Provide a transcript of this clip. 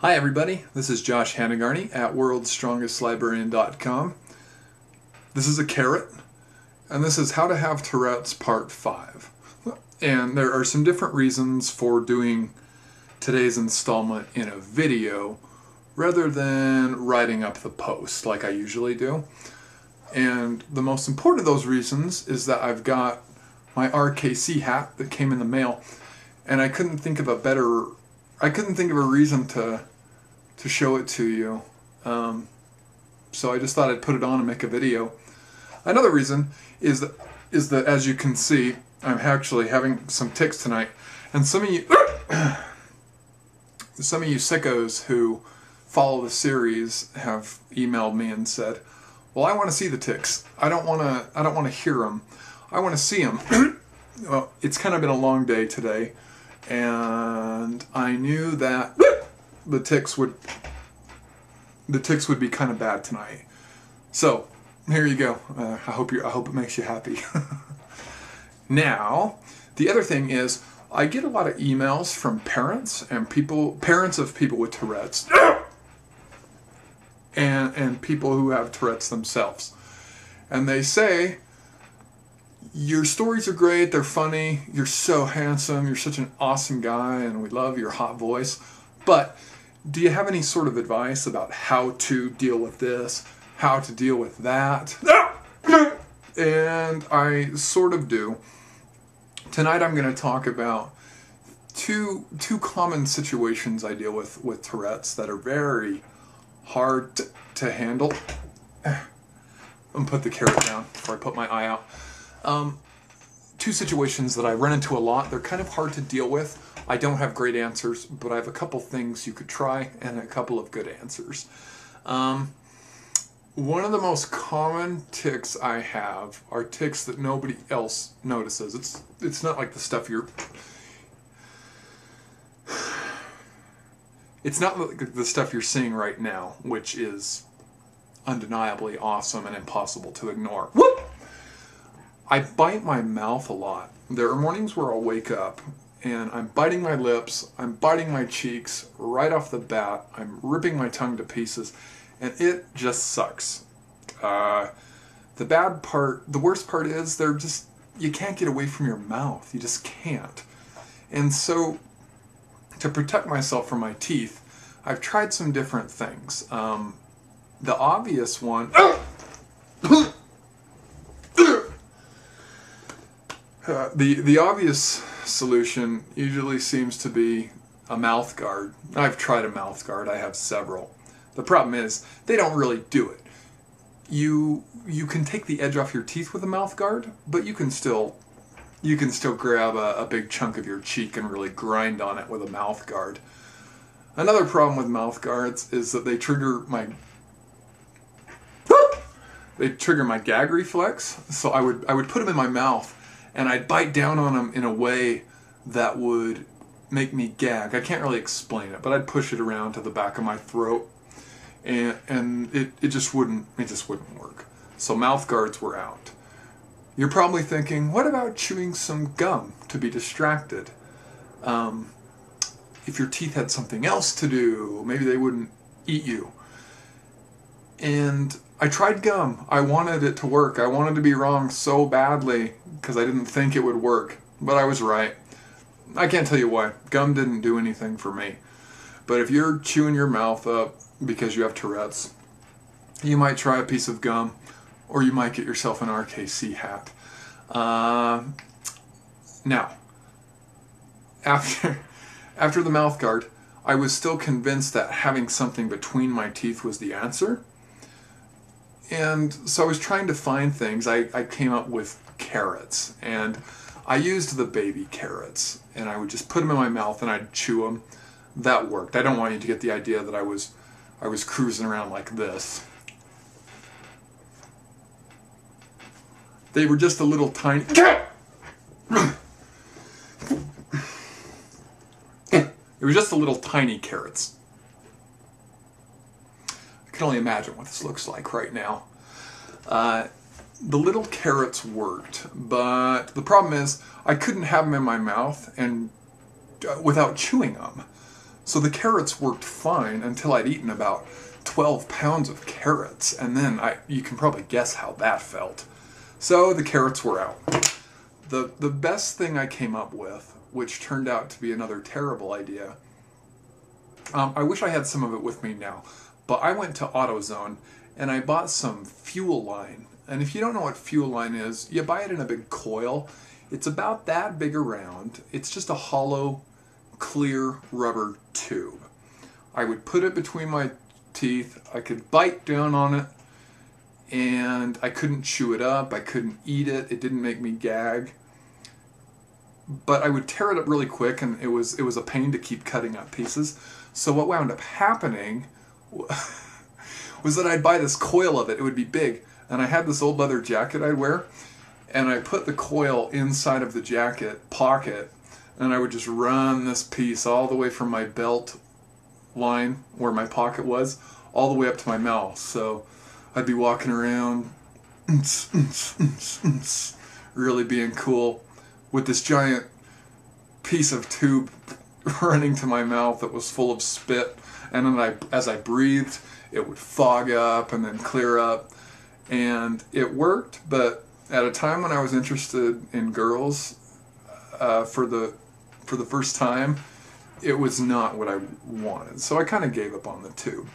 Hi everybody, this is Josh Hannigarney at worldstrongestlibrarian.com. This is a carrot, and this is How to Have Tourette's Part 5. And there are some different reasons for doing today's installment in a video rather than writing up the post like I usually do. And the most important of those reasons is that I've got my RKC hat that came in the mail, and I couldn't think of a reason to show it to you. So I just thought I'd put it on and make a video. Another reason is that as you can see, I'm actually having some tics tonight, and some of you sickos who follow the series have emailed me and said, "Well, I want to see the tics. I don't want to hear them. I want to see them." Well, it's kind of been a long day today, and I knew that the tics would be kind of bad tonight. So here you go. I hope it makes you happy. Now, the other thing is, I get a lot of emails from parents of people with Tourette's, and people who have Tourette's themselves, and they say, "Your stories are great, they're funny, you're so handsome, you're such an awesome guy, and we love your hot voice, but do you have any sort of advice about how to deal with this, how to deal with that?" And I sort of do. Tonight I'm going to talk about two common situations I deal with Tourette's that are very hard to handle. I'm going to put the carrot down before I put my eye out. Two situations that I run into a lot. They're kind of hard to deal with. I don't have great answers, but I have a couple things you could try and a couple of good answers. One of the most common tics I have are tics that nobody else notices. It's not like the stuff it's not like the stuff you're seeing right now, which is undeniably awesome and impossible to ignore. Whoop! I bite my mouth a lot. There are mornings where I'll wake up and I'm biting my lips, I'm biting my cheeks right off the bat, I'm ripping my tongue to pieces, and it just sucks. The worst part is you can't get away from your mouth. You just can't. And so, to protect myself from my teeth, I've tried some different things. The obvious one... The obvious solution usually seems to be a mouth guard. I've tried a mouth guard. I have several. The problem is they don't really do it. You can take the edge off your teeth with a mouth guard, but you can still grab a big chunk of your cheek and really grind on it with a mouth guard. Another problem with mouth guards is that they trigger my gag reflex. So I would put them in my mouth, and I'd bite down on them in a way that would make me gag. I can't really explain it, but I'd push it around to the back of my throat, and it just wouldn't work. So mouth guards were out. You're probably thinking, what about chewing some gum to be distracted? If your teeth had something else to do, maybe they wouldn't eat you. And I tried gum. I wanted it to work. I wanted to be wrong so badly because I didn't think it would work, but I was right. I can't tell you why. Gum didn't do anything for me. But if you're chewing your mouth up because you have Tourette's, you might try a piece of gum, or you might get yourself an RKC hat. Now, after the mouth guard, I was still convinced that having something between my teeth was the answer. And so I was trying to find things. I came up with carrots, and I used the baby carrots, and I would just put them in my mouth and I'd chew them. That worked. I don't want you to get the idea that I was cruising around like this. They were just a little tiny... It was just a little tiny carrots. I can only imagine what this looks like right now. The little carrots worked, but the problem is I couldn't have them in my mouth and without chewing them. So the carrots worked fine until I'd eaten about 12 pounds of carrots, and then you can probably guess how that felt. So the carrots were out. The best thing I came up with, which turned out to be another terrible idea, I wish I had some of it with me now, but I went to AutoZone and I bought some fuel line. And if you don't know what fuel line is, you buy it in a big coil. It's about that big around. It's just a hollow, clear rubber tube. I would put it between my teeth. I could bite down on it, and I couldn't chew it up. I couldn't eat it. It didn't make me gag. But I would tear it up really quick, and it was a pain to keep cutting up pieces. So what wound up happening was that I'd buy this coil of it. It would be big. And I had this old leather jacket I'd wear, and I put the coil inside of the jacket pocket, and I would just run this piece all the way from my belt line, where my pocket was, all the way up to my mouth. So I'd be walking around, really being cool, with this giant piece of tube running to my mouth that was full of spit, and then as I breathed, it would fog up and then clear up. And it worked, but at a time when I was interested in girls for the first time, it was not what I wanted. So I kind of gave up on the tube.